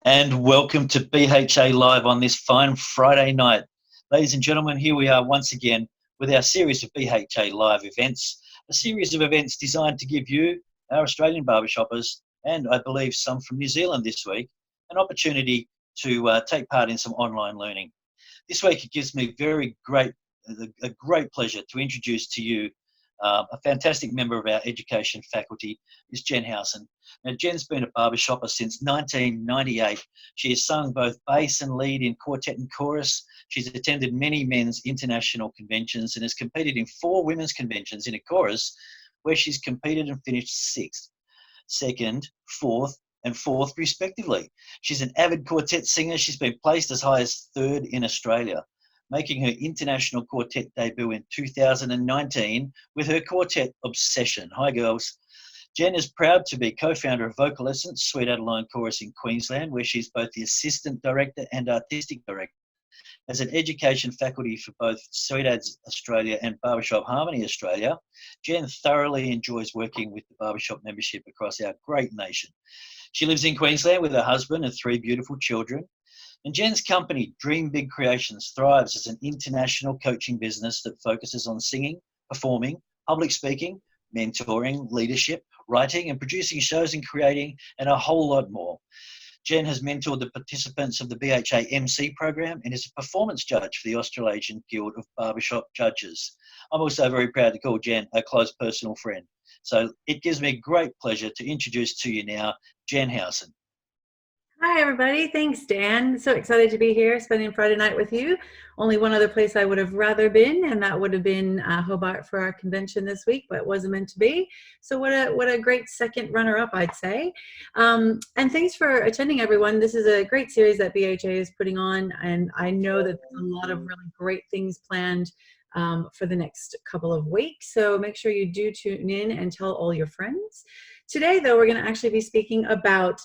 And welcome to BHA Live on this fine Friday night. Ladies and gentlemen, here we are once again with our series of BHA Live events, a series of events designed to give you, our Australian barbershoppers, and I believe some from New Zealand this week, an opportunity to take part in some online learning. This week it gives me a great pleasure to introduce to you a fantastic member of our education faculty is Jen Howson. Now, Jen's been a barbershopper since 1998. She has sung both bass and lead in quartet and chorus. She's attended many men's international conventions and has competed in 4 women's conventions in a chorus where she's competed and finished 6th, 2nd, 4th, and 4th respectively. She's an avid quartet singer. She's been placed as high as 3rd in Australia, making her international quartet debut in 2019 with her quartet Obsession. Hi, girls. Jen is proud to be co-founder of Vocal Essence, Sweet Adeline Chorus in Queensland, where she's both the assistant director and artistic director. As an education faculty for both Sweet Ads Australia and Barbershop Harmony Australia, Jen thoroughly enjoys working with the barbershop membership across our great nation. She lives in Queensland with her husband and 3 beautiful children. And Jen's company, Dream Big Creations, thrives as an international coaching business that focuses on singing, performing, public speaking, mentoring, leadership, writing and producing shows and creating, and a whole lot more. Jen has mentored the participants of the BHA MC program and is a performance judge for the Australasian Guild of Barbershop Judges. I'm also very proud to call Jen a close personal friend. So it gives me great pleasure to introduce to you now, Jen Howson. Hi, everybody. Thanks, Dan. So excited to be here, spending Friday night with you. Only one other place I would have rather been, and that would have been Hobart for our convention this week, but it wasn't meant to be. So what a great second runner-up, I'd say. And thanks for attending, everyone. This is a great series that BHA is putting on, and I know that there's a lot of really great things planned for the next couple of weeks. So make sure you do tune in and tell all your friends. Today, though, we're going to actually be speaking about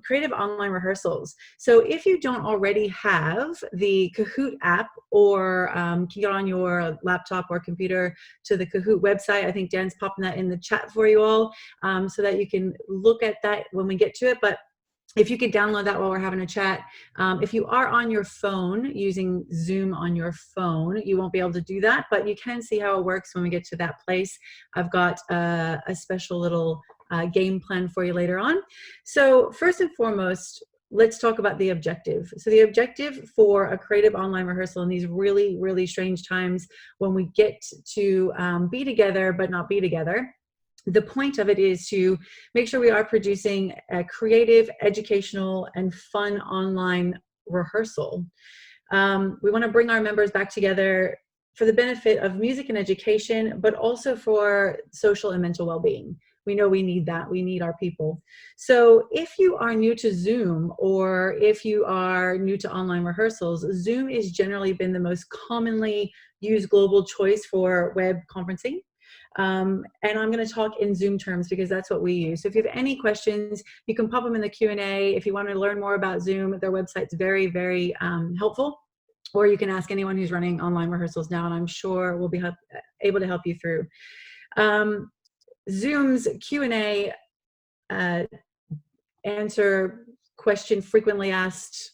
creative online rehearsals. So if you don't already have the Kahoot app or can get on your laptop or computer to the Kahoot website, I think Dan's popping that in the chat for you all so that you can look at that when we get to it. But if you could download that while we're having a chat. If you are on your phone, using Zoom on your phone, you won't be able to do that, but you can see how it works when we get to that place. I've got a special little game plan for you later on. So first and foremost, let's talk about the objective. So the objective for a creative online rehearsal in these really, really strange times when we get to be together but not be together, the point of it is to make sure we are producing a creative, educational, and fun online rehearsal. We want to bring our members back together for the benefit of music and education, but also for social and mental well-being. We know we need that. We need our people. So if you are new to Zoom or if you are new to online rehearsals, Zoom has generally been the most commonly used global choice for web conferencing. And I'm going to talk in Zoom terms because that's what we use. So if you have any questions, you can pop them in the Q&A. If you want to learn more about Zoom, their website's very, very helpful. Or you can ask anyone who's running online rehearsals now, and I'm sure we'll be able to help you through. Zoom's Q&A answer question frequently asked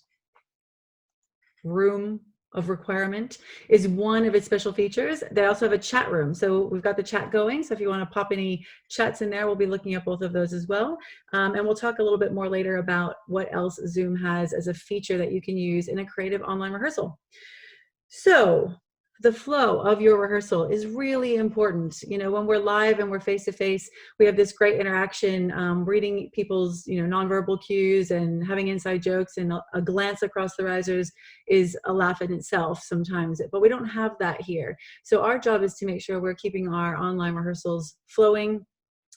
room of requirement is one of its special features. They also have a chat room. So we've got the chat going. So if you want to pop any chats in there, we'll be looking at both of those as well. And we'll talk a little bit more later about what else Zoom has as a feature that you can use in a creative online rehearsal. So the flow of your rehearsal is really important. You know, when we're live and we're face to face, we have this great interaction, reading people's, nonverbal cues and having inside jokes, and a glance across the risers is a laugh in itself sometimes, but we don't have that here. So our job is to make sure we're keeping our online rehearsals flowing,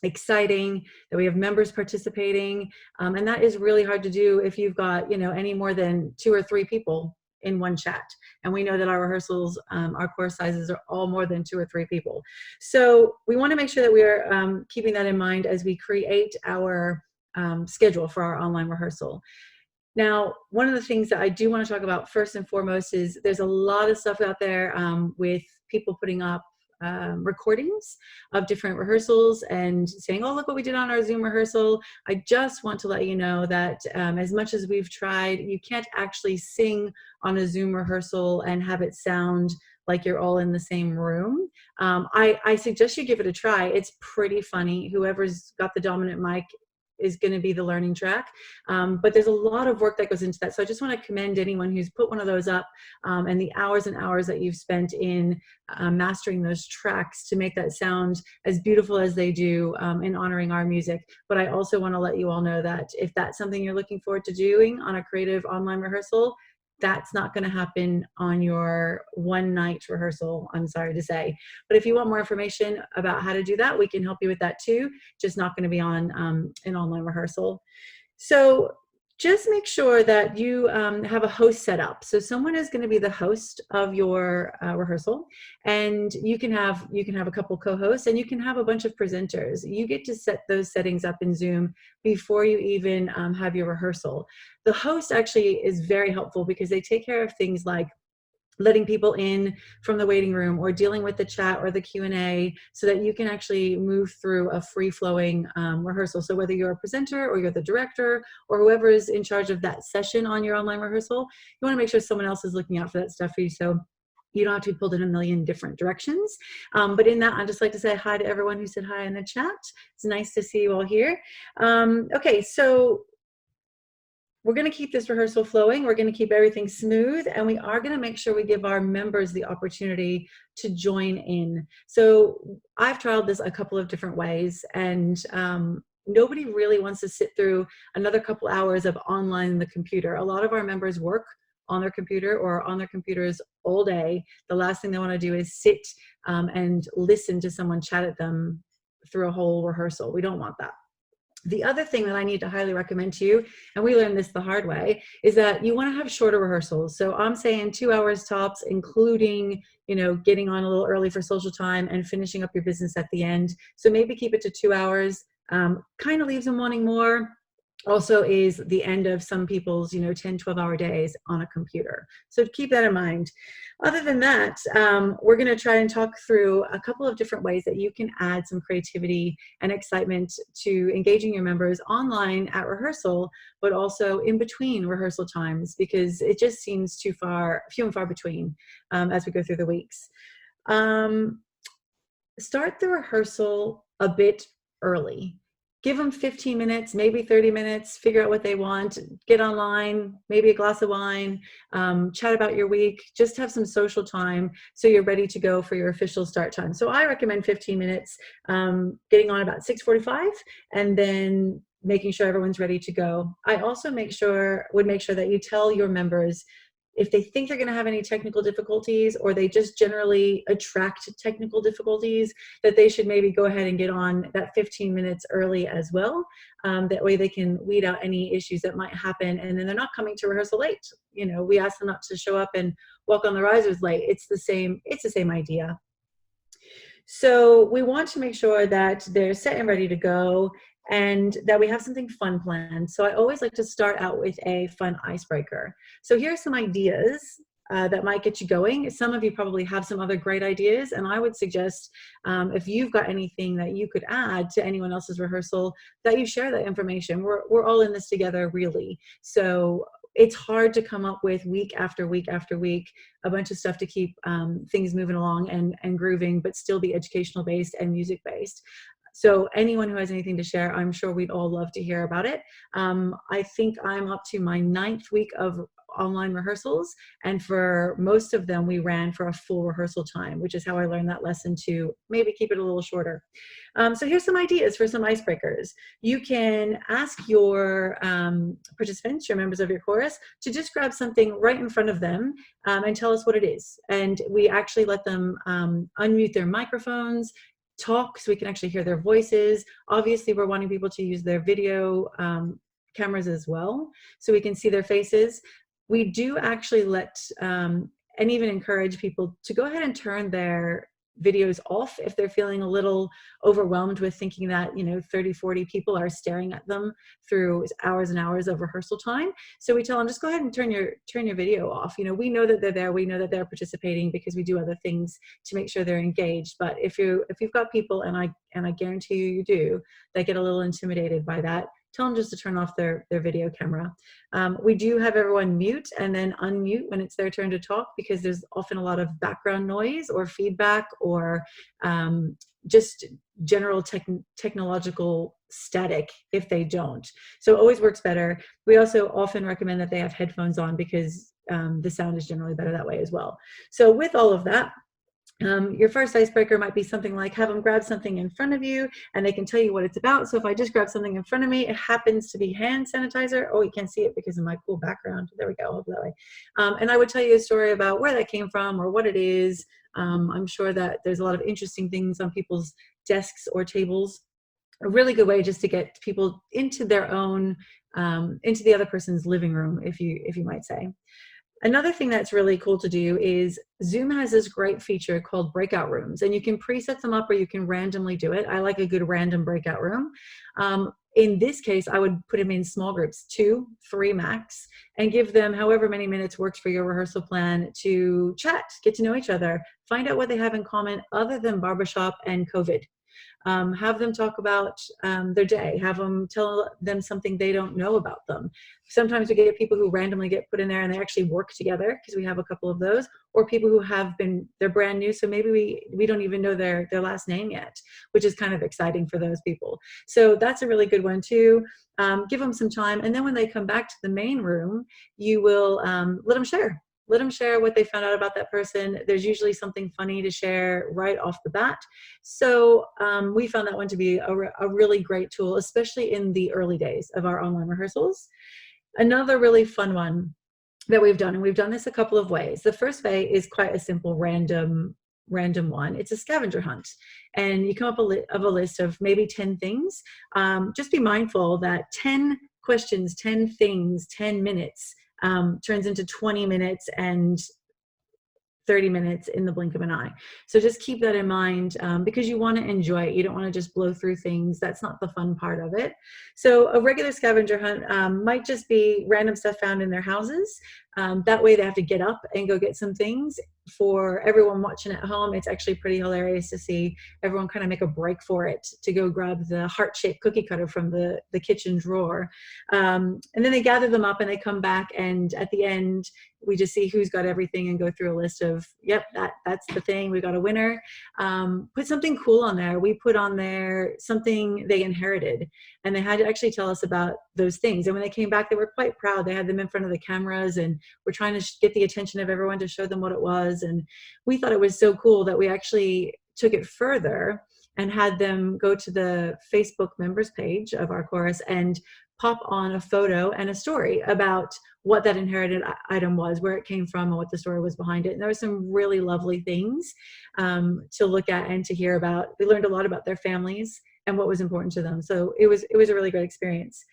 exciting, that we have members participating. And that is really hard to do if you've got, any more than 2 or 3 people in one chat. And we know that our rehearsals, our course sizes are all more than 2 or 3 people. So we want to make sure that we are keeping that in mind as we create our schedule for our online rehearsal. Now, one of the things that I do want to talk about first and foremost is there's a lot of stuff out there with people putting up recordings of different rehearsals and saying, oh, look what we did on our Zoom rehearsal. I just want to let you know that as much as we've tried, you can't actually sing on a Zoom rehearsal and have it sound like you're all in the same room. I suggest you give it a try. It's pretty funny. Whoever's got the dominant mic is going to be the learning track. But there's a lot of work that goes into that. So I just want to commend anyone who's put one of those up and the hours and hours that you've spent in mastering those tracks to make that sound as beautiful as they do in honoring our music. But I also want to let you all know that if that's something you're looking forward to doing on a creative online rehearsal, that's not going to happen on your one night rehearsal, I'm sorry to say. But if you want more information about how to do that, we can help you with that too. Just not going to be on an online rehearsal. So just make sure that you have a host set up. So someone is going to be the host of your rehearsal, and you can have a couple co-hosts, and you can have a bunch of presenters. You get to set those settings up in Zoom before you even have your rehearsal. The host actually is very helpful because they take care of things like letting people in from the waiting room or dealing with the chat or the Q&A so that you can actually move through a free-flowing rehearsal. So whether you're a presenter or you're the director or whoever is in charge of that session on your online rehearsal, you want to make sure someone else is looking out for that stuff for you, so you don't have to be pulled in a million different directions. But in that, I'd just like to say hi to everyone who said hi in the chat. It's nice to see you all here. Okay, so we're going to keep this rehearsal flowing. We're going to keep everything smooth, and we are going to make sure we give our members the opportunity to join in. So I've tried this a couple of different ways, and nobody really wants to sit through another couple hours of online on the computer. A lot of our members work on their computer or on their computers all day. The last thing they want to do is sit and listen to someone chat at them through a whole rehearsal. We don't want that. The other thing that I need to highly recommend to you, and we learned this the hard way, is that you want to have shorter rehearsals. So I'm saying 2 hours tops, including, getting on a little early for social time and finishing up your business at the end. So maybe keep it to 2 hours, kind of leaves them wanting more. Also is the end of some people's 10, 12-hour days on a computer. So keep that in mind. Other than that, we're going to try and talk through a couple of different ways that you can add some creativity and excitement to engaging your members online at rehearsal, but also in between rehearsal times, because it just seems few and far between as we go through the weeks. Start the rehearsal a bit early. Give them 15 minutes, maybe 30 minutes, figure out what they want, get online, maybe a glass of wine, chat about your week, just have some social time so you're ready to go for your official start time. So I recommend 15 minutes, getting on about 6:45, and then making sure everyone's ready to go. I also would make sure that you tell your members if they think they're going to have any technical difficulties, or they just generally attract technical difficulties, that they should maybe go ahead and get on that 15 minutes early as well. That way they can weed out any issues that might happen, and then they're not coming to rehearsal late. We ask them not to show up and walk on the risers late. It's the same idea. So we want to make sure that they're set and ready to go, and that we have something fun planned. So I always like to start out with a fun icebreaker. So here are some ideas that might get you going. Some of you probably have some other great ideas, and I would suggest if you've got anything that you could add to anyone else's rehearsal, that you share that information. We're all in this together, really. So it's hard to come up with week after week after week a bunch of stuff to keep things moving along and grooving, but still be educational based and music based. So anyone who has anything to share, I'm sure we'd all love to hear about it. I think I'm up to my 9th week of online rehearsals, and for most of them we ran for a full rehearsal time, which is how I learned that lesson to maybe keep it a little shorter. So here's some ideas for some icebreakers. You can ask your participants, your members of your chorus, to just grab something right in front of them and tell us what it is. And we actually let them unmute their microphones, talk, so we can actually hear their voices. Obviously, we're wanting people to use their video cameras as well, so we can see their faces. We do actually let and even encourage people to go ahead and turn their videos off if they're feeling a little overwhelmed with thinking that, 30, 40 people are staring at them through hours and hours of rehearsal time. So we tell them, just go ahead and turn your video off. We know that they're there. We know that they're participating because we do other things to make sure they're engaged. But if you've got people, and I guarantee you do, that get a little intimidated by that, tell them just to turn off their video camera. We do have everyone mute and then unmute when it's their turn to talk, because there's often a lot of background noise or feedback or just general technological static if they don't. So it always works better. We also often recommend that they have headphones on, because the sound is generally better that way as well. So with all of that, your first icebreaker might be something like, have them grab something in front of you and they can tell you what it's about. So if I just grab something in front of me, it happens to be hand sanitizer. Oh, you can't see it because of my cool background. There we go, I'll go that way. And I would tell you a story about where that came from or what it is. I'm sure that there's a lot of interesting things on people's desks or tables. A really good way just to get people into their own, into the other person's living room, if you might say. Another thing that's really cool to do is Zoom has this great feature called breakout rooms, and you can preset them up or you can randomly do it. I like a good random breakout room. In this case, I would put them in small groups, 2, 3 max, and give them however many minutes works for your rehearsal plan to chat, get to know each other, find out what they have in common other than Barbershop and COVID. Have them talk about their day, have them tell them something they don't know about them. Sometimes we get people who randomly get put in there and they actually work together, because we have a couple of those, or people who they're brand new, so maybe we don't even know their last name yet, which is kind of exciting for those people. So that's a really good one too. Give them some time, and then when they come back to the main room, you will let them share. Let them share what they found out about that person. There's usually something funny to share right off the bat. So we found that one to be a really great tool, especially in the early days of our online rehearsals. Another really fun one that we've done, and we've done this a couple of ways. The first way is quite a simple random one. It's a scavenger hunt, and you come up with a list of maybe 10 things. Just be mindful that 10 questions, 10 things, 10 minutes turns into 20 minutes and 30 minutes in the blink of an eye. So just keep that in mind, because you want to enjoy it. You don't want to just blow through things. That's not the fun part of it. So a regular scavenger hunt might just be random stuff found in their houses. That way they have to get up and go get some things. For everyone watching at home, it's actually pretty hilarious to see everyone kind of make a break for it to go grab the heart-shaped cookie cutter from the kitchen drawer. And then they gather them up and they come back, and at the end, we just see who's got everything and go through a list of, yep, that's the thing, we got a winner. Put something cool on there. We put on there something they inherited, and they had to actually tell us about those things. And when they came back, they were quite proud. They had them in front of the cameras, and we're trying to get the attention of everyone to show them what it was. And we thought it was so cool that we actually took it further and had them go to the Facebook members page of our chorus and pop on a photo and a story about what that inherited item was, where it came from, and what the story was behind it. And there were some really lovely things to look at and to hear about. We learned a lot about their families and what was important to them. So it was a really great experience.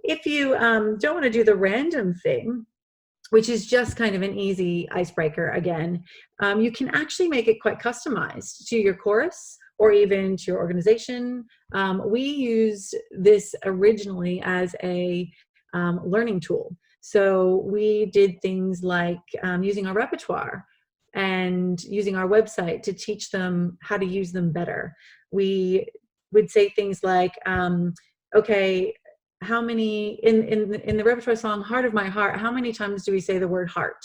If you don't want to do the random thing, which is just kind of an easy icebreaker again, you can actually make it quite customized to your chorus or even to your organization. We used this originally as a learning tool. So we did things like using our repertoire and using our website to teach them how to use them better. We would say things like, okay, how many, in the repertoire song, Heart of My Heart, how many times do we say the word heart?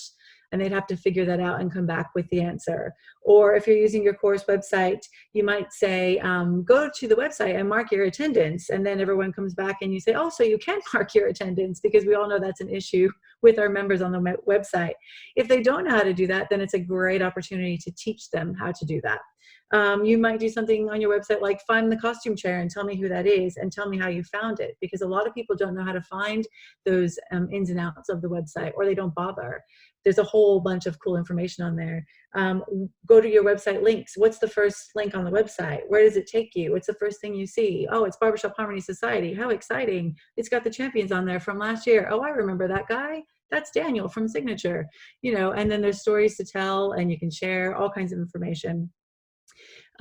And they'd have to figure that out and come back with the answer. Or if you're using your course website, you might say, go to the website and mark your attendance. And then everyone comes back and you say, oh, so you can't mark your attendance, because we all know that's an issue with our members on the website. If they don't know how to do that, then it's a great opportunity to teach them how to do that. You might do something on your website like find the costume chair and tell me who that is and tell me how you found it, because a lot of people don't know how to find those ins and outs of the website, or they don't bother. There's a whole bunch of cool information on there. Go to your website links. What's the first link on the website? Where does it take you? What's the first thing you see? Oh, it's Barbershop Harmony Society. How exciting. It's got the champions on there from last year. Oh, I remember that guy. That's Daniel from Signature. And then there's stories to tell, and you can share all kinds of information.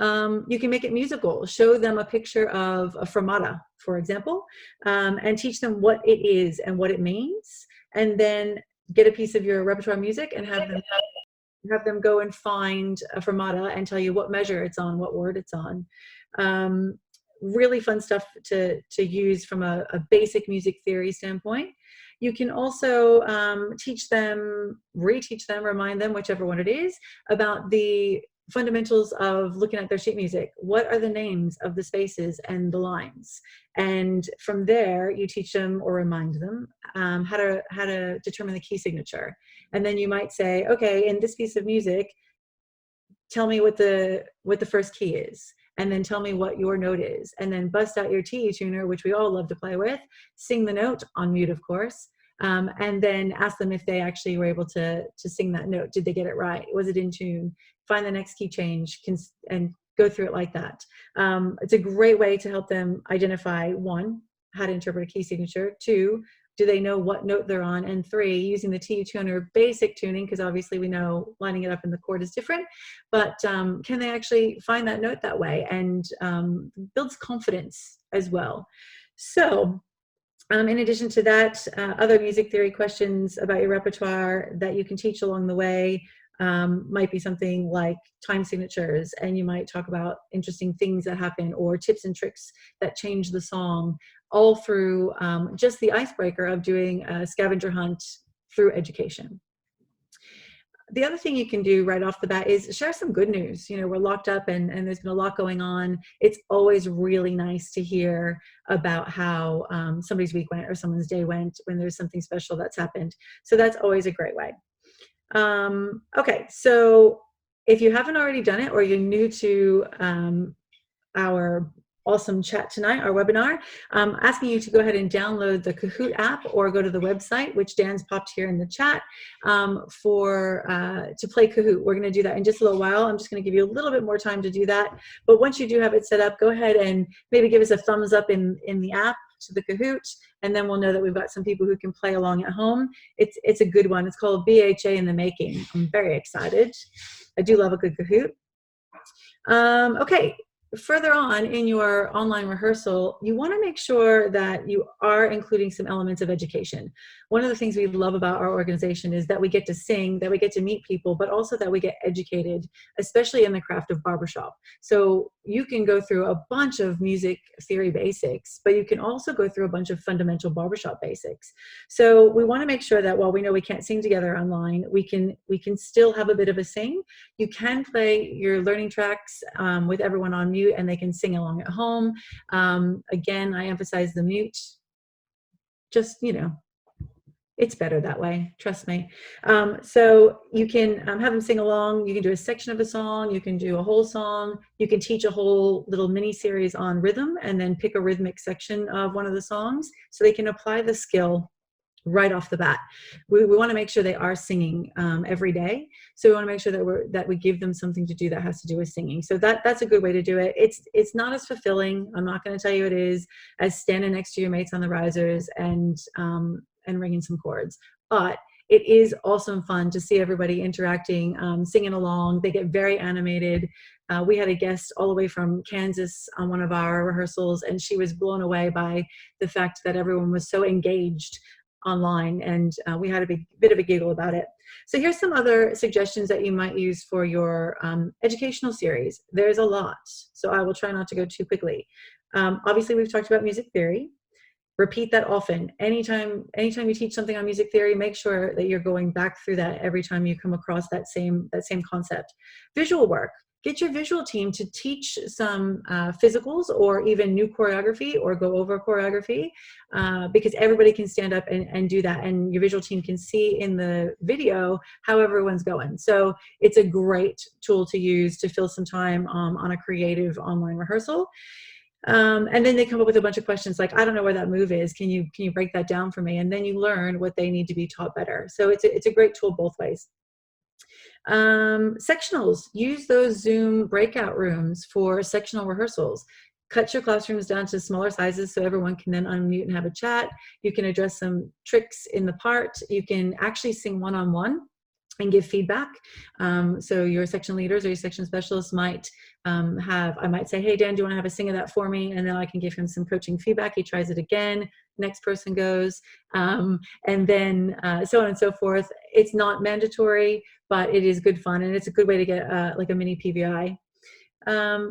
You can make it musical. Show them a picture of a fermata, for example, and teach them what it is and what it means. And then get a piece of your repertoire music and have them go and find a fermata and tell you what measure it's on, what word it's on. Really fun stuff to use from a basic music theory standpoint. You can also teach them, reteach them, remind them, whichever one it is, about the fundamentals of looking at their sheet music. What are the names of the spaces and the lines? And from there, you teach them or remind them how to determine the key signature. And then you might say, okay, in this piece of music, tell me what the first key is, and then tell me what your note is, and then bust out your TE tuner, which we all love to play with, sing the note on mute, of course, and then ask them if they actually were able to sing that note. Did they get it right? Was it in tune? Find the next key change and go through it like that. It's a great way to help them identify, one, how to interpret a key signature, two, do they know what note they're on, and three, using the TE tuner basic tuning, because obviously we know lining it up in the chord is different, but can they actually find that note that way, and builds confidence as well. So in addition to that, other music theory questions about your repertoire that you can teach along the way might be something like time signatures, and you might talk about interesting things that happen or tips and tricks that change the song, all through just the icebreaker of doing a scavenger hunt through education. The other thing you can do right off the bat is share some good news. You know, we're locked up and there's been a lot going on. It's always really nice to hear about how somebody's week went or someone's day went when there's something special that's happened. So that's always a great way. Okay, so if you haven't already done it, or you're new to our awesome chat tonight, our webinar, asking you to go ahead and download the Kahoot app or go to the website, which Dan's popped here in the chat, to play Kahoot. We're going to do that in just a little while. I'm just going to give you a little bit more time to do that. But once you do have it set up, go ahead and maybe give us a thumbs up in the app to the Kahoot, and then we'll know that we've got some people who can play along at home. It's a good one. It's called BHA in the making. I'm very excited. I do love a good Kahoot. Okay. Further on in your online rehearsal, you want to make sure that you are including some elements of education. One of the things we love about our organization is that we get to sing, that we get to meet people, but also that we get educated, especially in the craft of barbershop. So you can go through a bunch of music theory basics, but you can also go through a bunch of fundamental barbershop basics. So we want to make sure that while we know we can't sing together online, we can still have a bit of a sing. You can play your learning tracks with everyone on mute, and they can sing along at home. Again, I emphasize the mute. Just, you know, it's better that way, trust me. So you can have them sing along. You can do a section of a song. You can do a whole song. You can teach a whole little mini series on rhythm, and then pick a rhythmic section of one of the songs so they can apply the skill right off the bat. We want to make sure they are singing every day. So we want to make sure that we give them something to do that has to do with singing. So that's a good way to do it. It's not as fulfilling, I'm not going to tell you it is, as standing next to your mates on the risers and ringing some chords. But it is awesome fun to see everybody interacting, singing along. They get very animated. We had a guest all the way from Kansas on one of our rehearsals, and she was blown away by the fact that everyone was so engaged online, and we had a bit of a giggle about it. So here's some other suggestions that you might use for your educational series. There's a lot, so I will try not to go too quickly. Obviously, we've talked about music theory. Repeat that often. Anytime you teach something on music theory, make sure that you're going back through that every time you come across that same concept. Visual work. Get your visual team to teach some physicals or even new choreography, or go over choreography, because everybody can stand up and do that, and your visual team can see in the video how everyone's going. So it's a great tool to use to fill some time on a creative online rehearsal. And then they come up with a bunch of questions like, I don't know where that move is. Can you break that down for me? And then you learn what they need to be taught better. So it's a great tool both ways. Sectionals, use those Zoom breakout rooms for sectional rehearsals. Cut your classrooms down to smaller sizes so everyone can then unmute and have a chat. You can address some tricks in the part. You can actually sing one-on-one and give feedback. So your section leaders or your section specialists might I might say, hey, Dan, do you want to have a sing of that for me? And then I can give him some coaching feedback. He tries it again. Next person goes. And then so on and so forth. It's not mandatory, but it is good fun. And it's a good way to get like a mini PVI.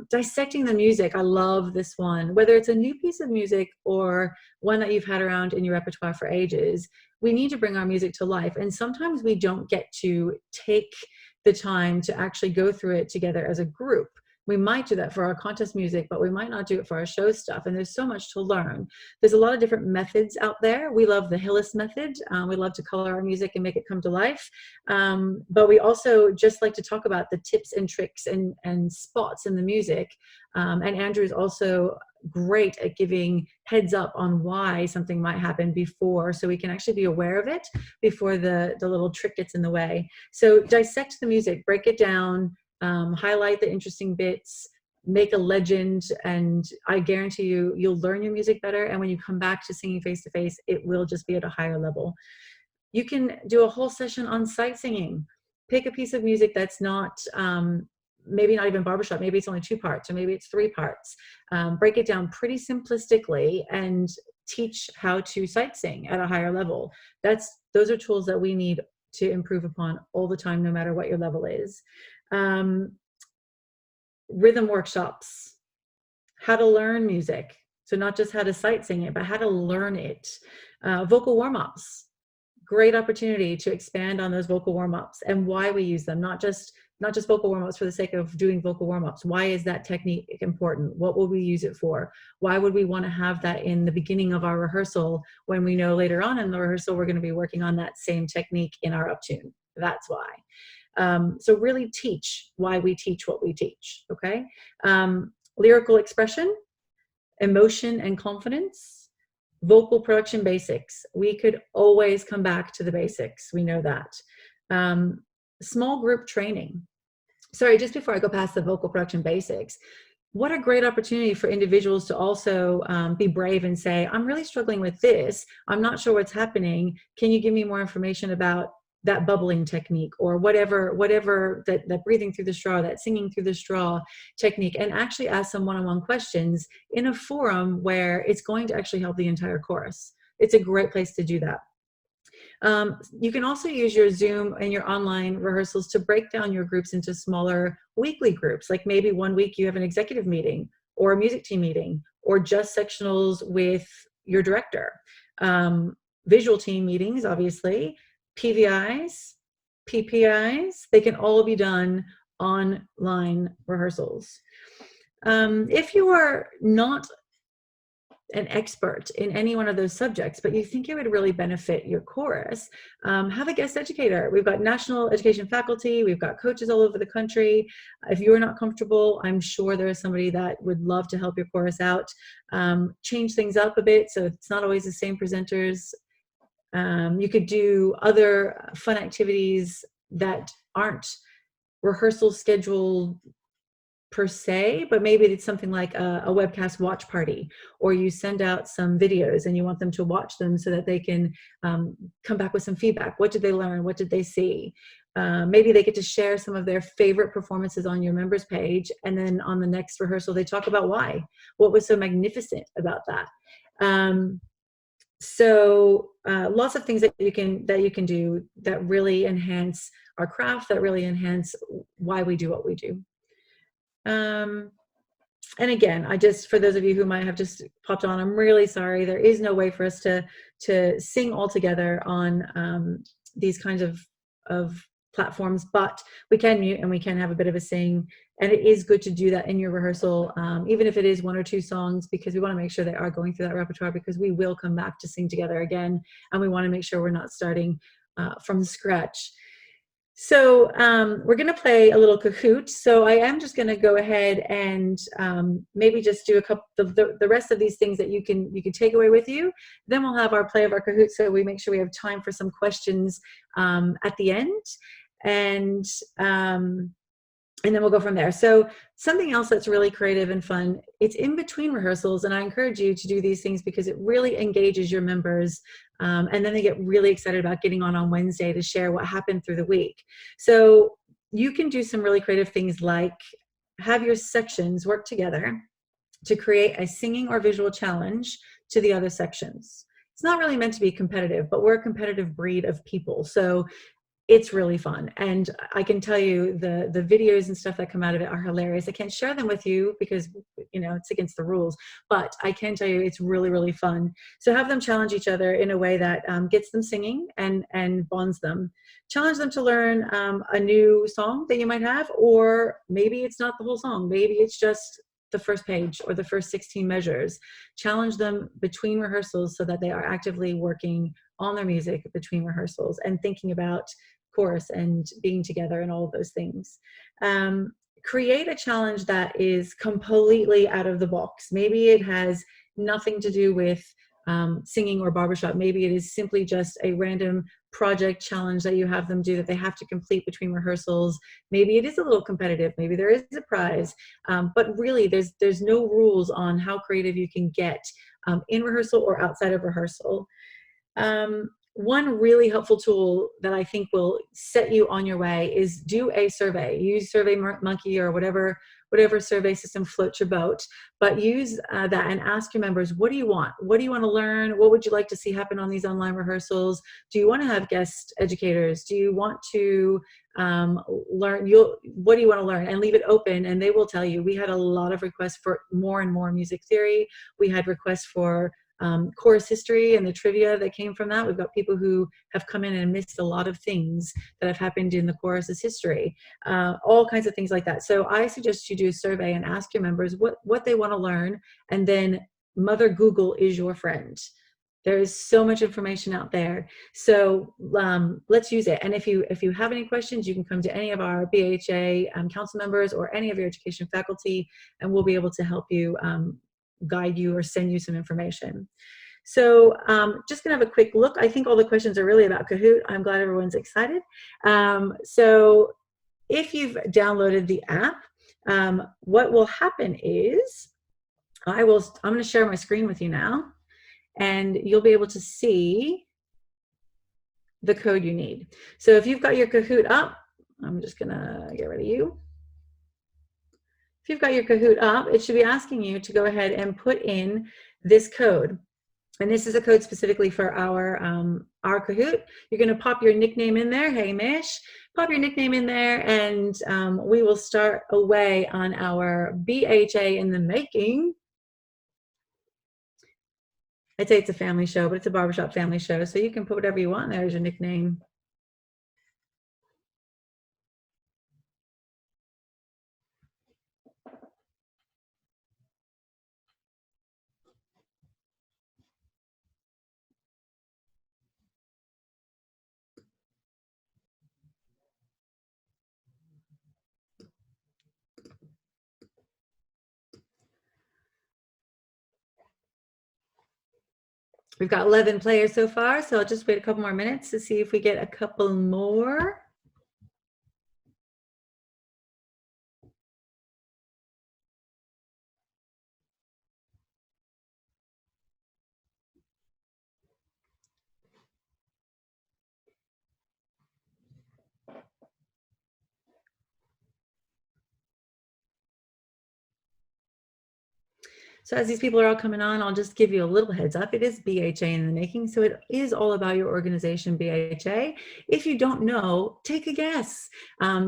Dissecting the music. I love this one. Whether it's a new piece of music or one that you've had around in your repertoire for ages, we need to bring our music to life. And sometimes we don't get to take the time to actually go through it together as a group. We might do that for our contest music, but we might not do it for our show stuff. And there's so much to learn. There's a lot of different methods out there. We love the Hillis method. We love to color our music and make it come to life. But we also just like to talk about the tips and tricks and spots in the music. And Andrew is also great at giving heads up on why something might happen before, so we can actually be aware of it before the little trick gets in the way. So dissect the music, break it down, highlight the interesting bits, make a legend, and I guarantee you, you'll learn your music better. And when you come back to singing face to face, it will just be at a higher level. You can do a whole session on sight singing. Pick a piece of music that's not, maybe not even barbershop, maybe it's only 2 parts, or maybe it's 3 parts. Break it down pretty simplistically and teach how to sight sing at a higher level. Those are tools that we need to improve upon all the time, no matter what your level is. Rhythm workshops, how to learn music. So not just how to sight sing it, but how to learn it. Vocal warm-ups, great opportunity to expand on those vocal warm-ups and why we use them, not just vocal warm-ups for the sake of doing vocal warm-ups. Why is that technique important? What will we use it for? Why would we want to have that in the beginning of our rehearsal when we know later on in the rehearsal we're going to be working on that same technique in our uptune? That's why. So really teach why we teach what we teach, okay? Lyrical expression, emotion and confidence, vocal production basics. We could always come back to the basics. We know that. Small group training. Sorry, just before I go past the vocal production basics, what a great opportunity for individuals to also be brave and say, I'm really struggling with this. I'm not sure what's happening. Can you give me more information about that bubbling technique, or whatever that breathing through the straw, that singing through the straw technique, and actually ask some one-on-one questions in a forum where it's going to actually help the entire chorus. It's a great place to do that. You can also use your Zoom and your online rehearsals to break down your groups into smaller weekly groups. Like maybe one week you have an executive meeting or a music team meeting, or just sectionals with your director. Visual team meetings, obviously, PVIs, PPIs, they can all be done online rehearsals. If you are not an expert in any one of those subjects, but you think it would really benefit your chorus, have a guest educator. We've got national education faculty, we've got coaches all over the country. If you're not comfortable, I'm sure there is somebody that would love to help your chorus out. Change things up a bit so it's not always the same presenters. You could do other fun activities that aren't rehearsal scheduled per se, but maybe it's something like a webcast watch party, or you send out some videos and you want them to watch them so that they can come back with some feedback. What did they learn? What did they see? Maybe they get to share some of their favorite performances on your members page, and then on the next rehearsal they talk about why. What was so magnificent about that? So lots of things that you can do that really enhance our craft, that really enhance why we do what we do. And again, for those of you who might have just popped on, I'm really sorry. There is no way for us to sing all together on these kinds of platforms, but we can mute and we can have a bit of a sing. And it is good to do that in your rehearsal, even if it is 1 or 2 songs, because we want to make sure they are going through that repertoire, because we will come back to sing together again. And we want to make sure we're not starting from scratch. So we're going to play a little Kahoot. So I am just going to go ahead and maybe just do a couple of the rest of these things that you can take away with you. Then we'll have our play of our Kahoot, so we make sure we have time for some questions at the end. And and then we'll go from there. So something else that's really creative and fun, it's in between rehearsals, and I encourage you to do these things because it really engages your members, and then they get really excited about getting on Wednesday to share what happened through the week. So you can do some really creative things like have your sections work together to create a singing or visual challenge to the other sections. It's not really meant to be competitive, but we're a competitive breed of people. So it's really fun. And I can tell you the videos and stuff that come out of it are hilarious. I can't share them with you because, you know, it's against the rules, but I can tell you it's really, really fun. So have them challenge each other in a way that gets them singing and bonds them. Challenge them to learn a new song that you might have, or maybe it's not the whole song. Maybe it's just the first page or the first 16 measures. Challenge them between rehearsals so that they are actively working on their music between rehearsals and thinking about chorus and being together and all of those things. Create a challenge that is completely out of the box. Maybe it has nothing to do with singing or barbershop. Maybe it is simply just a random project challenge that you have them do that they have to complete between rehearsals. Maybe it is a little competitive. Maybe there is a prize. But really, there's no rules on how creative you can get in rehearsal or outside of rehearsal. One really helpful tool that I think will set you on your way is do a survey. Use SurveyMonkey or whatever survey system floats your boat, but use that and ask your members, what do you want? What do you want to learn? What would you like to see happen on these online rehearsals? Do you want to have guest educators? Do you want to learn? What do you want to learn? And leave it open, and they will tell you. We had a lot of requests for more and more music theory. We had requests for chorus history and the trivia that came from that. We've got people who have come in and missed a lot of things that have happened in the chorus's history, all kinds of things like that. So I suggest you do a survey and ask your members what they want to learn, and then Mother Google is your friend. There is so much information out there. So let's use it. And if you have any questions, you can come to any of our BHA council members or any of your education faculty, and we'll be able to help you guide you or send you some information. So just gonna have a quick look. I think all the questions are really about Kahoot. I'm glad everyone's excited. So if you've downloaded the app, what will happen is I'm gonna share my screen with you now, and you'll be able to see the code you need. So if you've got your Kahoot up, I'm just gonna get rid of you. If you've got your Kahoot up, it should be asking you to go ahead and put in this code. And this is a code specifically for our Kahoot. You're going to pop your nickname in there. Hey, Mish. Pop your nickname in there, and we will start away on our BHA in the making. I'd say it's a family show, but it's a barbershop family show. So you can put whatever you want there as your nickname. We've got 11 players so far, so I'll just wait a couple more minutes to see if we get a couple more. So as these people are all coming on, I'll just give you a little heads up. It is BHA in the making, so it is all about your organization, BHA. If you don't know, take a guess.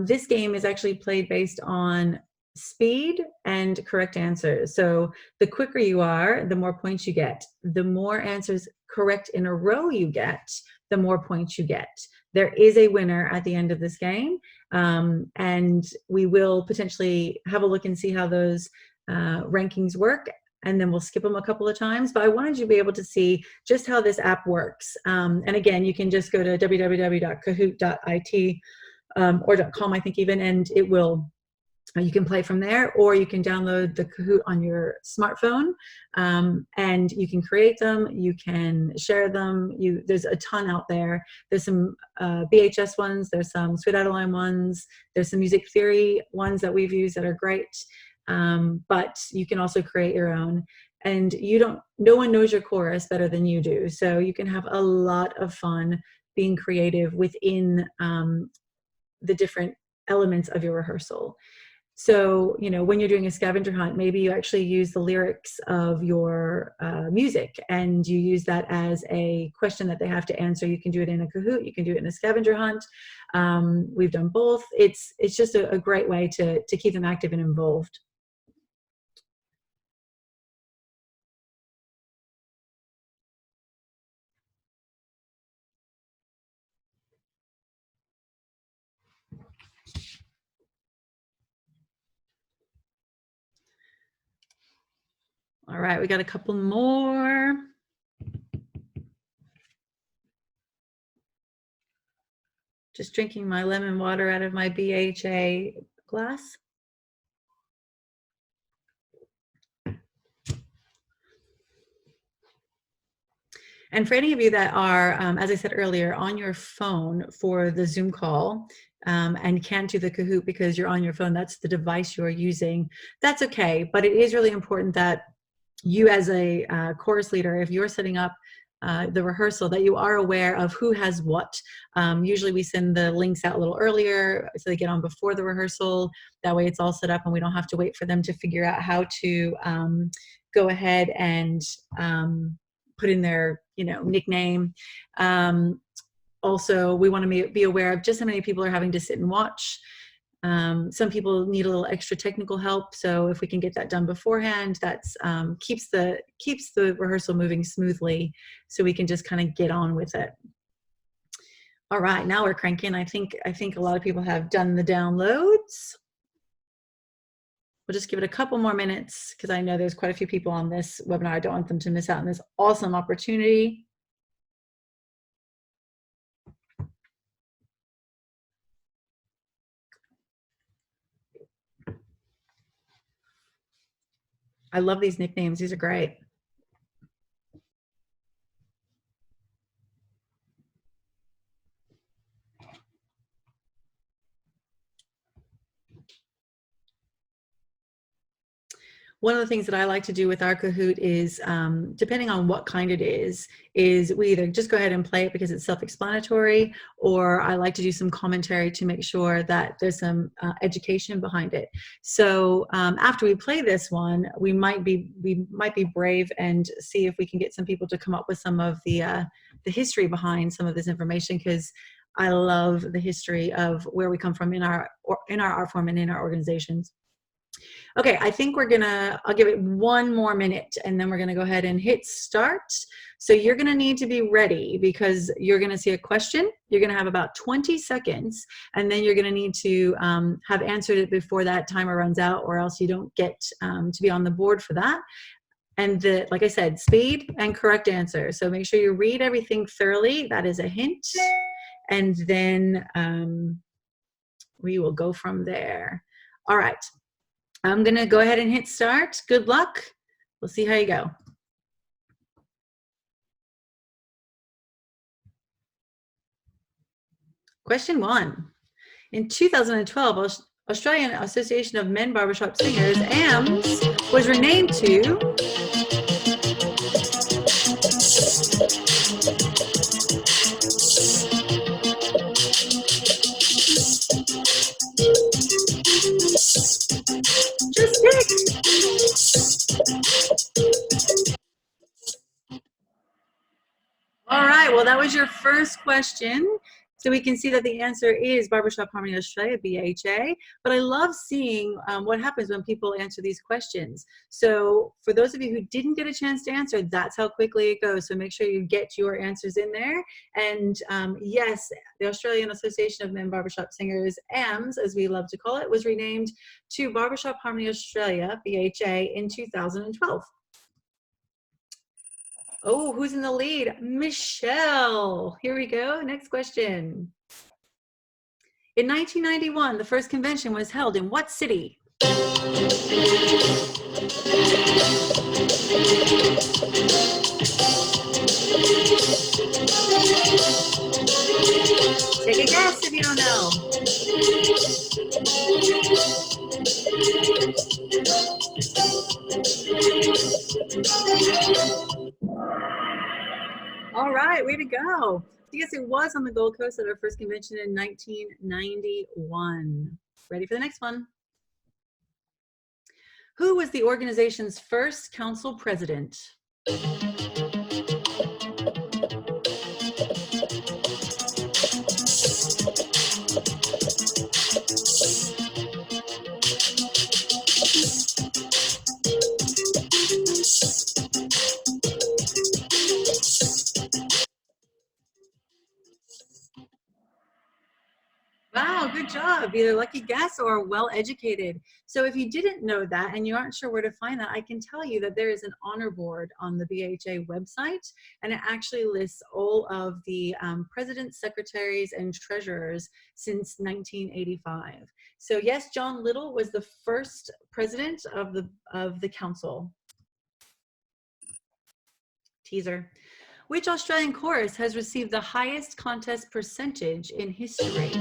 This game is actually played based on speed and correct answers. So the quicker you are, the more points you get. The more answers correct in a row you get, the more points you get. There is a winner at the end of this game, and we will potentially have a look and see how those rankings work, and then we'll skip them a couple of times. But I wanted you to be able to see just how this app works. And again, you can just go to www.kahoot.it or .com, I think even, and it will You can play from there, or you can download the Kahoot on your smartphone, and you can create them, you can share them. There's a ton out there. There's some BHS ones, there's some Sweet Adeline ones, there's some music theory ones that we've used that are great, but you can also create your own. And no one knows your chorus better than you do, so you can have a lot of fun being creative within the different elements of your rehearsal. So, when you're doing a scavenger hunt, maybe you actually use the lyrics of your music, and you use that as a question that they have to answer. You can do it in a Kahoot, you can do it in a scavenger hunt. We've done both. It's just a great way to keep them active and involved. All right, we got a couple more. Just drinking my lemon water out of my BHA glass. And for any of you that are, as I said earlier, on your phone for the Zoom call, and can't do the Kahoot because you're on your phone, that's the device you're using, that's okay. But it is really important that you, as a chorus leader, if you're setting up the rehearsal, that you are aware of who has what. Usually we send the links out a little earlier so they get on before the rehearsal. That way it's all set up and we don't have to wait for them to figure out how to go ahead and put in their nickname. Also, we want to be aware of just how many people are having to sit and watch. Some people need a little extra technical help, so if we can get that done beforehand, that's keeps the rehearsal moving smoothly, so we can just kind of get on with it. All right, now we're cranking. I think a lot of people have done the downloads. We'll just give it a couple more minutes because I know there's quite a few people on this webinar. I don't want them to miss out on this awesome opportunity. I love these nicknames. These are great. One of the things that I like to do with our Kahoot is, depending on what kind it is we either just go ahead and play it because it's self-explanatory, or I like to do some commentary to make sure that there's some education behind it. So after we play this one, we might be brave and see if we can get some people to come up with some of the history behind some of this information, because I love the history of where we come from in our art form and in our organizations. Okay, I think I'll give it one more minute and then we're gonna go ahead and hit start. So you're gonna need to be ready because you're gonna see a question. You're gonna have about 20 seconds and then you're gonna need to have answered it before that timer runs out, or else you don't get to be on the board for that. And like I said, speed and correct answer. So make sure you read everything thoroughly. That is a hint. And then we will go from there. All right. I'm gonna go ahead and hit start. Good luck. We'll see how you go. Question 1. In 2012, Australian Association of Men Barbershop Singers, AMS, was renamed to just pick. All right, well, that was your first question. So we can see that the answer is Barbershop Harmony Australia, BHA. But I love seeing what happens when people answer these questions. So for those of you who didn't get a chance to answer, that's how quickly it goes. So make sure you get your answers in there. And yes, the Australian Association of Men Barbershop Singers, AMS, as we love to call it, was renamed to Barbershop Harmony Australia, BHA, in 2012. Oh, who's in the lead? Michelle. Here we go. Next question. In 1991, the first convention was held in what city? Take a guess if you don't know. All right, way to go. Yes, it was on the Gold Coast at our first convention in 1991. Ready for the next one? Who was the organization's first council president? Wow, good job. Either lucky guess or well educated. So if you didn't know that and you aren't sure where to find that, I can tell you that there is an honor board on the BHA website, and it actually lists all of the presidents, secretaries, and treasurers since 1985. So yes, John Little was the first president of the council. Teaser. Which Australian chorus has received the highest contest percentage in history?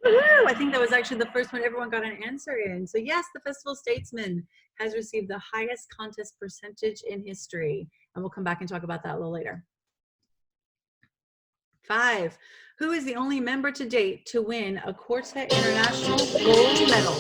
Woohoo! I think that was actually the first one everyone got an answer in. So yes, the Festival Statesman has received the highest contest percentage in history. And we'll come back and talk about that a little later. 5. Who is the only member to date to win a Quartet International gold medal?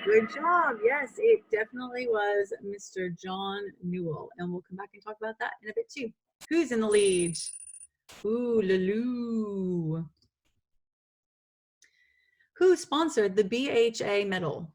Good job. Yes, it definitely was Mr. John Newell. And we'll come back and talk about that in a bit too. Who's in the lead? Ooh, Lulu. Who sponsored the BHA medal?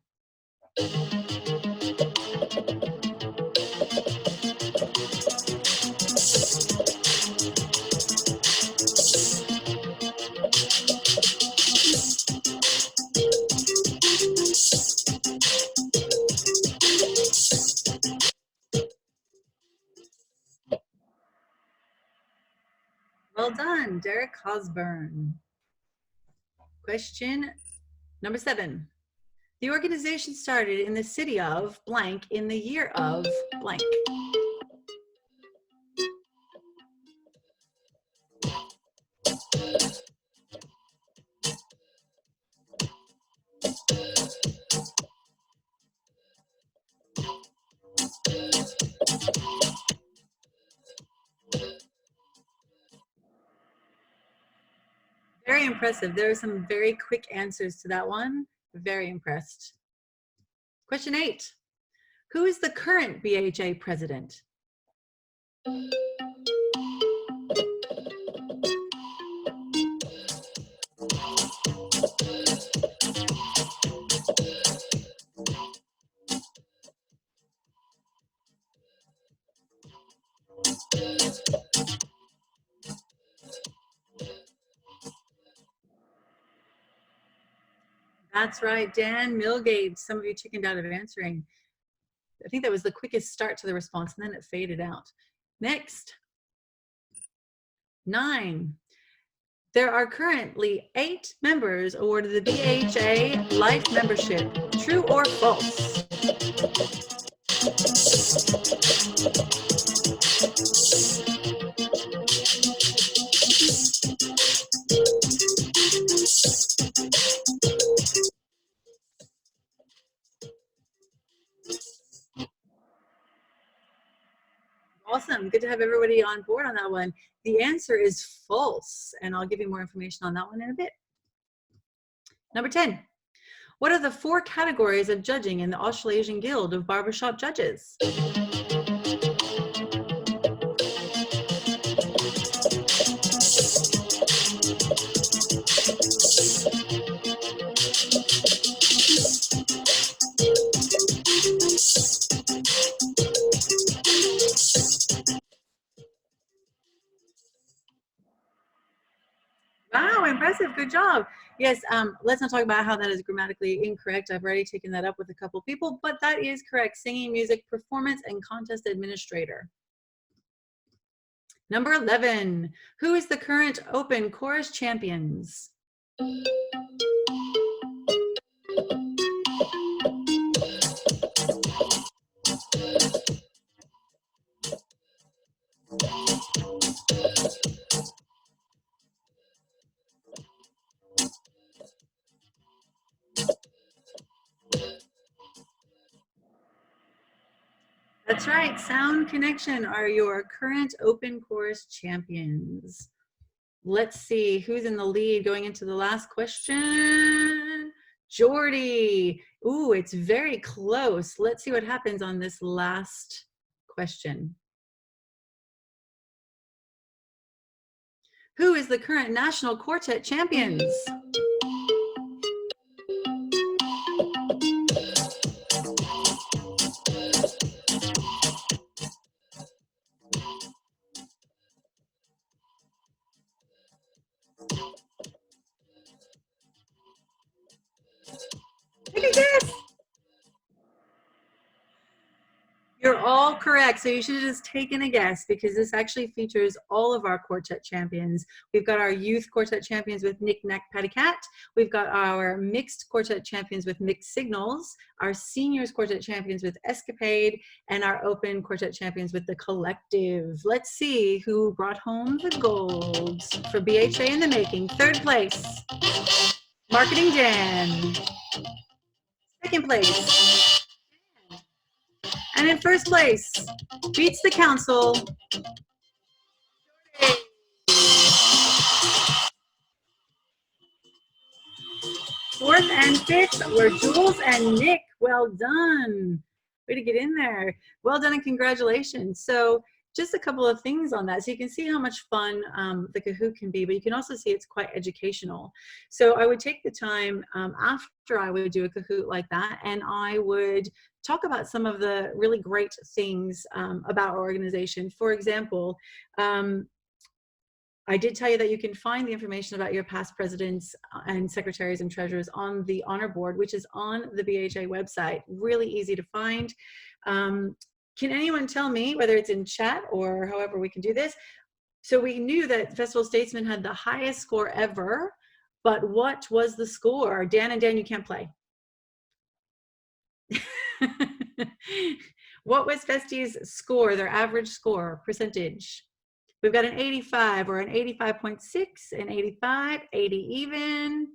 Well done, Derek Osborne. Question number 7. The organization started in the city of blank in the year of blank. Very impressive. There are some very quick answers to that one. Very impressed. Question 8. Who is the current BHA president? That's right, Dan Milgate. Some of you chickened out of answering. I think that was the quickest start to the response, and then it faded out. Next. 9. There are currently 8 members awarded the BHA Life Membership. True or false? Awesome. Good to have everybody on board on that one. The answer is false, and I'll give you more information on that one in a bit. Number 10. What are the 4 categories of judging in the Australasian Guild of Barbershop Judges? good job. Yes, let's not talk about how that is grammatically incorrect. I've already taken that up with a couple people, but that is correct. Singing, music, performance, and contest administrator. Number 11, who is the current Open Chorus Champions? That's right, Sound Connection are your current Open Chorus Champions. Let's see who's in the lead going into the last question. Jordy. Ooh, it's very close. Let's see what happens on this last question. Who is the current National Quartet Champions? Take a guess. You're all correct. So you should have just taken a guess because this actually features all of our quartet champions. We've got our youth quartet champions with Knick Knack Patty Cat. We've got our mixed quartet champions with Mixed Signals, our seniors quartet champions with Escapade, and our open quartet champions with The Collective. Let's see who brought home the gold for BHA in the making. Third place, Marketing Jen. Second place, and in first place, beats the council. Fourth and fifth were Jules and Nick. Well done. Way to get in there. Well done and congratulations. So just a couple of things on that. So you can see how much fun the Kahoot can be, but you can also see it's quite educational. So I would take the time after I would do a Kahoot like that, and I would talk about some of the really great things about our organization. For example, I did tell you that you can find the information about your past presidents and secretaries and treasurers on the honor board, which is on the BHA website. Really easy to find. Can anyone tell me, whether it's in chat or however we can do this? So we knew that Festival Statesman had the highest score ever, but what was the score? Dan and Dan, you can't play. What was Festie's score, their average score, percentage? We've got an 85 or an 85.6, an 85, 80 even.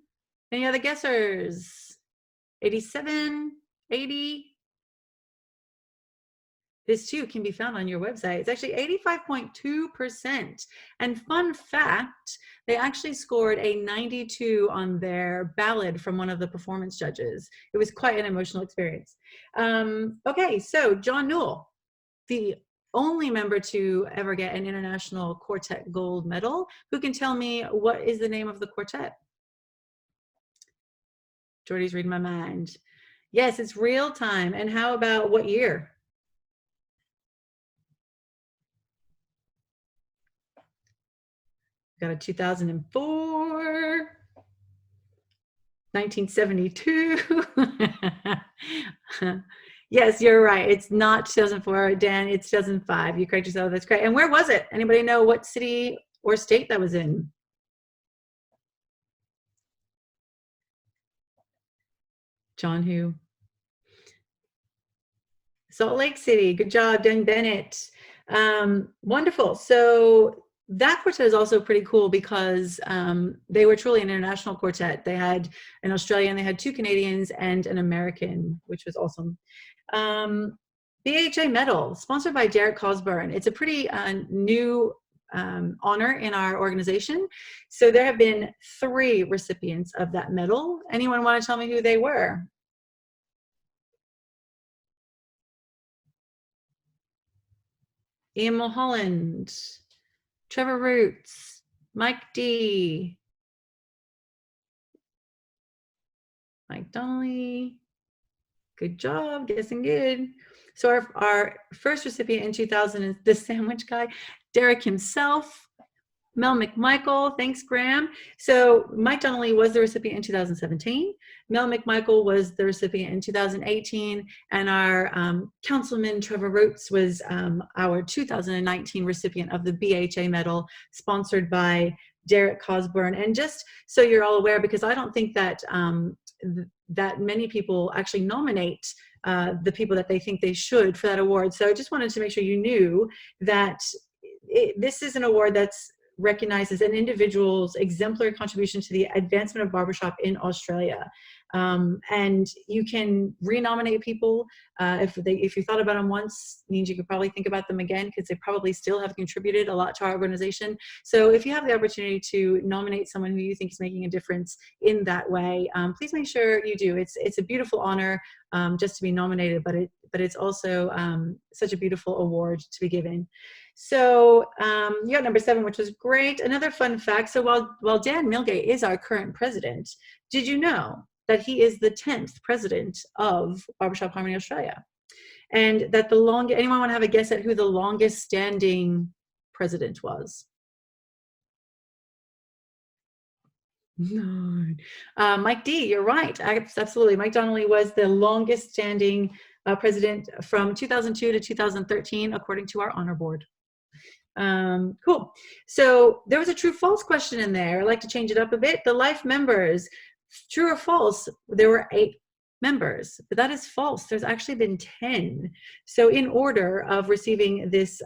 Any other guessers? 87, 80. This too can be found on your website. It's actually 85.2%. And fun fact, they actually scored a 92 on their ballad from one of the performance judges. It was quite an emotional experience. Okay, so John Newell, the only member to ever get an International Quartet Gold Medal. Who can tell me what is the name of the quartet? Jordy's reading my mind. Yes, it's Real Time. And how about what year? Got a 2004, 1972. Yes, you're right. It's not 2004, Dan. It's 2005. You correct yourself. That's great. And where was it? Anybody know what city or state that was in? John who? Salt Lake City. Good job, Dan Bennett. Wonderful. So that quartet is also pretty cool because they were truly an international quartet. They had an Australian, they had 2 Canadians, and an American, which was awesome. BHA medal, sponsored by Derek Cosburn. It's a pretty new honor in our organization. So there have been 3 recipients of that medal. Anyone want to tell me who they were? Ian Mulholland, Trevor Roots, Mike D, Mike Donnelly. Good job, guessing good. So our first recipient in 2000 is the sandwich guy, Derek himself. Mel McMichael, thanks, Graham. So Mike Donnelly was the recipient in 2017. Mel McMichael was the recipient in 2018. And our Councilman Trevor Roots was our 2019 recipient of the BHA medal, sponsored by Derek Cosburn. And just so you're all aware, because I don't think that that many people actually nominate the people that they think they should for that award. So I just wanted to make sure you knew that this is an award that's recognizes an individual's exemplary contribution to the advancement of barbershop in Australia. And you can renominate people. If you thought about them once, means you could probably think about them again, because they probably still have contributed a lot to our organization. So if you have the opportunity to nominate someone who you think is making a difference in that way, please make sure you do. It's a beautiful honor just to be nominated, but it's also such a beautiful award to be given. So you got number 7, which was great. Another fun fact, so while Dan Milgate is our current president, did you know that he is the 10th president of Barbershop Harmony Australia? And that anyone want to have a guess at who the longest standing president was? No. Mike D, you're right. Absolutely. Mike Donnelly was the longest standing president from 2002 to 2013, according to our honor board. Cool. So there was a true false question in there. I'd like to change it up a bit. The life members, true or false, there were 8 members, but that is false. There's actually been 10. So in order of receiving this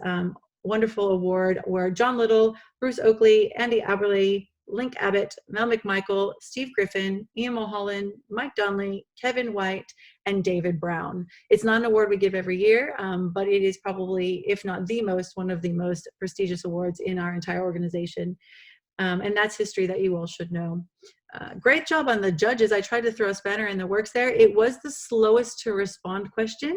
wonderful award were John Little, Bruce Oakley, Andy Aberley, Link Abbott, Mel McMichael, Steve Griffin, Ian Mulholland, Mike Donnelly, Kevin White, and David Brown. It's not an award we give every year, but it is probably, if not the most, one of the most prestigious awards in our entire organization. And that's history that you all should know. Great job on the judges. I tried to throw a spanner in the works there. It was the slowest to respond question,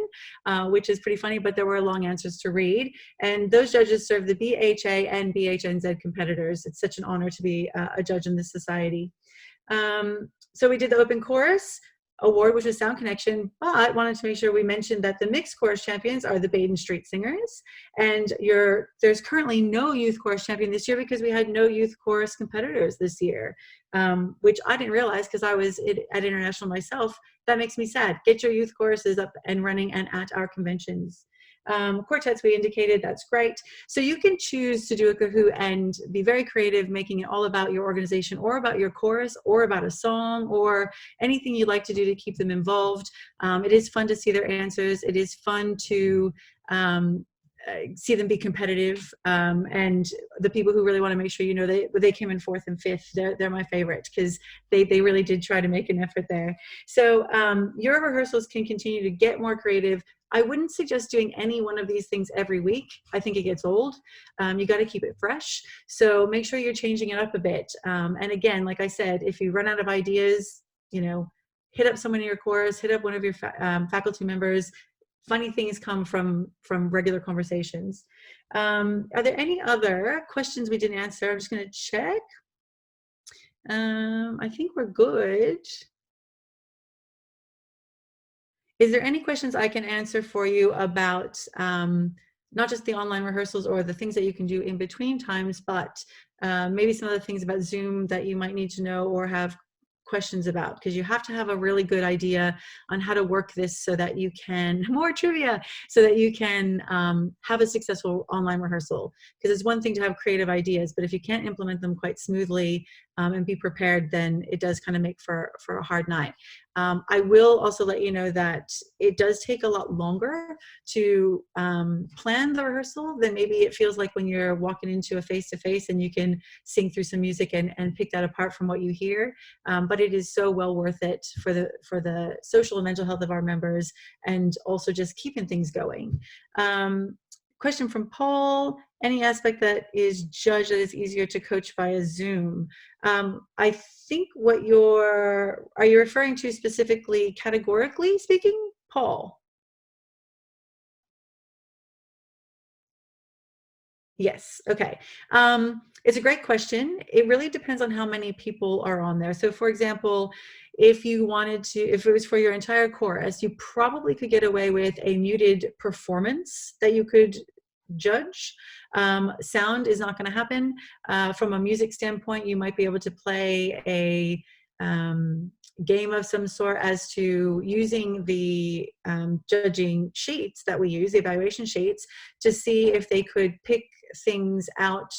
which is pretty funny, but there were long answers to read. And those judges serve the BHA and BHNZ competitors. It's such an honor to be a judge in this society. So we did the open chorus award, which was Sound Connection, but wanted to make sure we mentioned that the mixed chorus champions are the Baden Street Singers. And there's currently no youth chorus champion this year because we had no youth chorus competitors this year, which I didn't realize because I was at International myself. That makes me sad. Get your youth choruses up and running and at our conventions. Quartets we indicated, that's great. So you can choose to do a Kahoo and be very creative, making it all about your organization or about your chorus or about a song or anything you'd like to do to keep them involved. It is fun to see their answers. It is fun to see them be competitive, and the people who really want to make sure you know they came in 4th and 5th, they're my favorite because they really did try to make an effort there. So your rehearsals can continue to get more creative. I wouldn't suggest doing any one of these things every week. I think it gets old. You got to keep it fresh. So make sure you're changing it up a bit. And again, like I said, if you run out of ideas, hit up someone in your chorus, hit up one of your faculty members. Funny things come from regular conversations. Are there any other questions we didn't answer? I'm just going to check. I think we're good. Is there any questions I can answer for you about not just the online rehearsals or the things that you can do in between times, but maybe some of the things about Zoom that you might need to know or have questions about, because you have to have a really good idea on how to work this so that you can, more trivia, so that you can have a successful online rehearsal. Because it's one thing to have creative ideas, but if you can't implement them quite smoothly and be prepared, then it does kind of make for a hard night. I will also let you know that it does take a lot longer to plan the rehearsal than maybe it feels like when you're walking into a face-to-face and you can sing through some music and pick that apart from what you hear. But it is so well worth it for the social and mental health of our members, and also just keeping things going. Question from Paul: any aspect that is judged that is easier to coach via Zoom? I think are you referring to specifically categorically speaking, Paul? Yes, okay. It's a great question. It really depends on how many people are on there. So for example, if it was for your entire chorus, you probably could get away with a muted performance that you could judge. Sound is not going to happen. From a music standpoint, you might be able to play a game of some sort as to using the judging sheets that we use, the evaluation sheets, to see if they could pick things out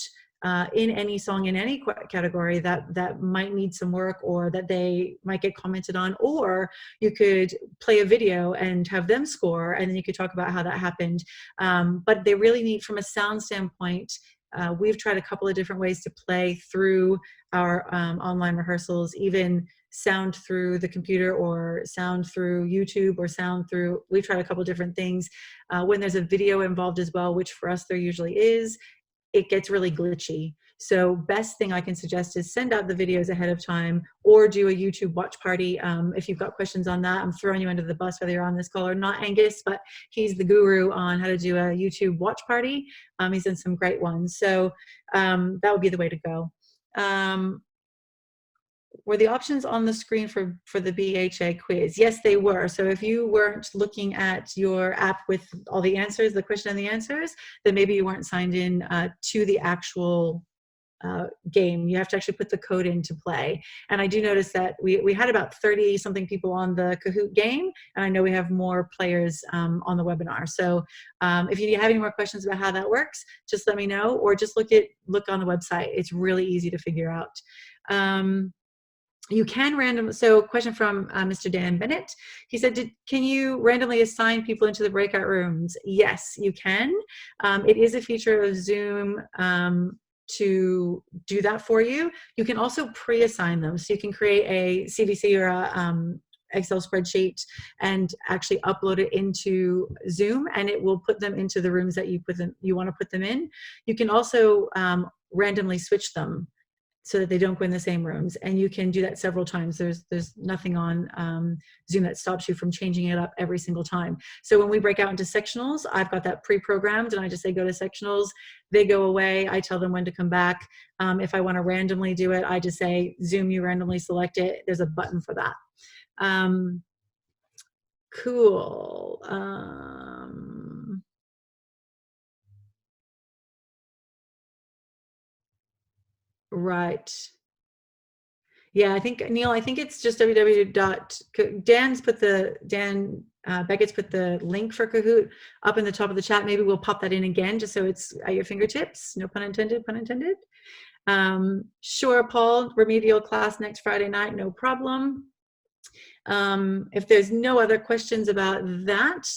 in any song in any category that might need some work, or that they might get commented on. Or you could play a video and have them score, and then you could talk about how that happened. But they really need, from a sound standpoint, we've tried a couple of different ways to play through our online rehearsals, even sound through the computer, or sound through YouTube, or sound through, we've tried a couple of different things. When there's a video involved as well, which for us there usually is, it gets really glitchy. So best thing I can suggest is send out the videos ahead of time, or do a YouTube watch party. If you've got questions on that, I'm throwing you under the bus, whether you're on this call or not, Angus, but he's the guru on how to do a YouTube watch party. He's done some great ones. So that would be the way to go. Were the options on the screen for the BHA quiz? Yes, they were. So if you weren't looking at your app with all the answers, the question and the answers, then maybe you weren't signed in to the actual game. You have to actually put the code in to play. And I do notice that we had about 30 something people on the Kahoot game, and I know we have more players on the webinar. So if you have any more questions about how that works, just let me know, or just look on the website. It's really easy to figure out. You can so question from Mr. Dan Bennett. He said, can you randomly assign people into the breakout rooms? Yes, you can. It is a feature of Zoom to do that for you. You can also pre-assign them. So you can create a CVC or a Excel spreadsheet and actually upload it into Zoom, and it will put them into the rooms that you want to put them in. You can also randomly switch them so that they don't go in the same rooms, and you can do that several times. There's nothing on Zoom that stops you from changing it up every single time. So when we break out into sectionals, I've got that pre-programmed, and I just say go to sectionals. They go away. I tell them when to come back. If I want to randomly do it, I just say Zoom, you randomly select it. There's a button for that. Cool. Right. Yeah, I think, Neil, I think it's just Beckett's put the link for Kahoot up in the top of the chat. Maybe we'll pop that in again just so it's at your fingertips. No pun intended, pun intended. Sure, Paul, remedial class next Friday night, no problem. If there's no other questions about that,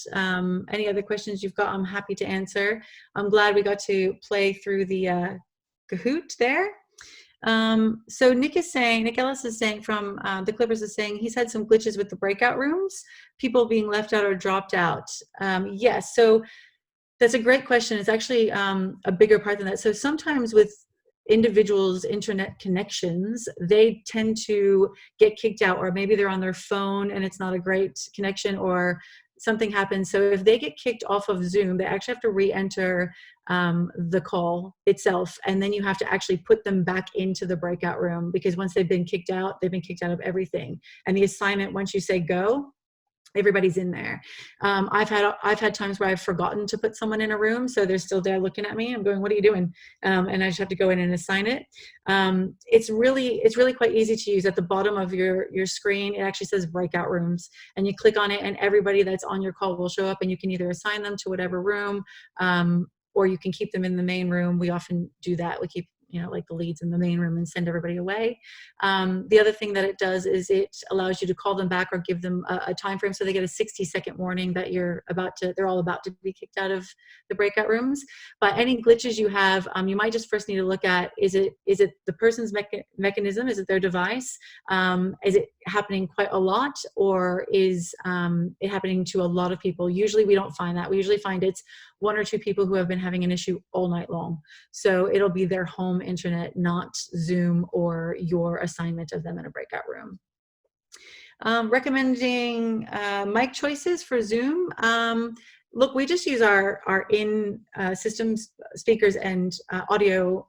any other questions you've got, I'm happy to answer. I'm glad we got to play through the Kahoot there. So Nick Ellis is saying from the Clippers is saying he's had some glitches with the breakout rooms, people being left out or dropped out. Yes, so that's a great question. It's actually a bigger part than that. So sometimes with individuals' internet connections, they tend to get kicked out, or maybe they're on their phone and it's not a great connection, or something happens. So if they get kicked off of Zoom, they actually have to re-enter the call itself, and then you have to actually put them back into the breakout room, because once they've been kicked out of everything. And the assignment, once you say go, everybody's in there. I've had times where I've forgotten to put someone in a room, so they're still there looking at me. I'm going, what are you doing? And I just have to go in and assign it. It's really quite easy to use. At the bottom of your screen, it actually says breakout rooms, and you click on it, and everybody that's on your call will show up, and you can either assign them to whatever room, or you can keep them in the main room. We often do that. We keep like the leads in the main room and send everybody away. The other thing that it does is it allows you to call them back or give them a time frame, so they get a 60-second warning that they're all about to be kicked out of the breakout rooms. But any glitches you have, you might just first need to look at, is it the person's mechanism? Is it their device? Is it happening quite a lot, or is it happening to a lot of people? Usually we don't find that. We usually find it's one or two people who have been having an issue all night long. So it'll be their home internet, not Zoom or your assignment of them in a breakout room. Recommending mic choices for Zoom. Look, we just use our in systems speakers and audio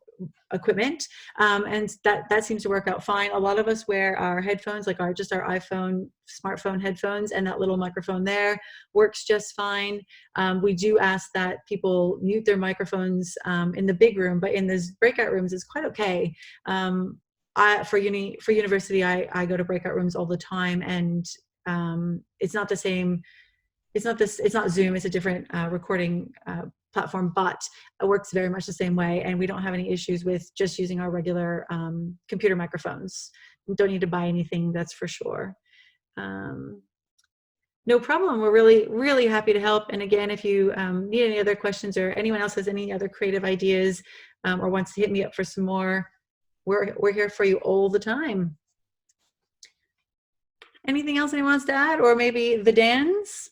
equipment, and that seems to work out fine. A lot of us wear our headphones, like our iPhone smartphone headphones, and that little microphone there works just fine. We do ask that people mute their microphones in the big room, but in those breakout rooms it's quite okay. For university, I go to breakout rooms all the time, and it's not the same. It's not Zoom. It's a different recording platform, but it works very much the same way. And we don't have any issues with just using our regular computer microphones. We don't need to buy anything, that's for sure. No problem. We're really, really happy to help. And again, if you need any other questions, or anyone else has any other creative ideas, or wants to hit me up for some more, we're here for you all the time. Anything else anyone wants to add? Or maybe the Dans?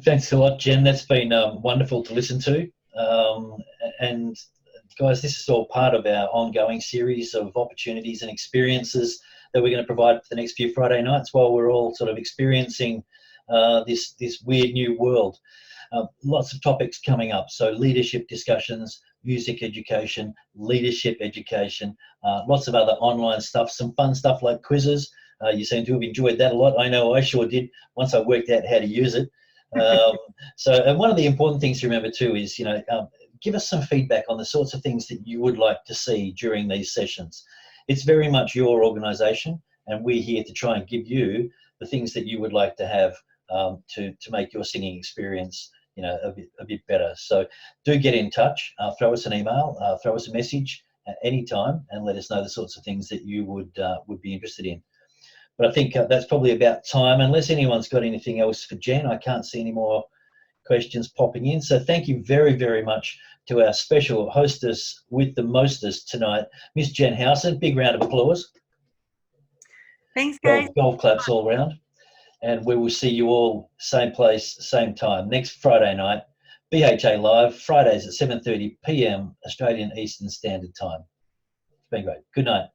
Thanks a lot, Jen. That's been wonderful to listen to. And guys, this is all part of our ongoing series of opportunities and experiences that we're going to provide for the next few Friday nights while we're all sort of experiencing this weird new world. Lots of topics coming up. So leadership discussions, music education, leadership education, lots of other online stuff, some fun stuff like quizzes. You seem to have enjoyed that a lot. I know I sure did once I worked out how to use it. And one of the important things to remember too is, give us some feedback on the sorts of things that you would like to see during these sessions. It's very much your organisation, and we're here to try and give you the things that you would like to have to make your singing experience, a bit better. So do get in touch. Throw us an email, throw us a message at any time, and let us know the sorts of things that you would be interested in. But I think that's probably about time, unless anyone's got anything else for Jen. I can't see any more questions popping in. So thank you very, very much to our special hostess with the mostest tonight, Miss Jen Howson. Big round of applause. Thanks, guys. Golf claps all round. And we will see you all same place, same time, next Friday night. BHA Live, Fridays at 7:30 p.m. Australian Eastern Standard Time. It's been great. Good night.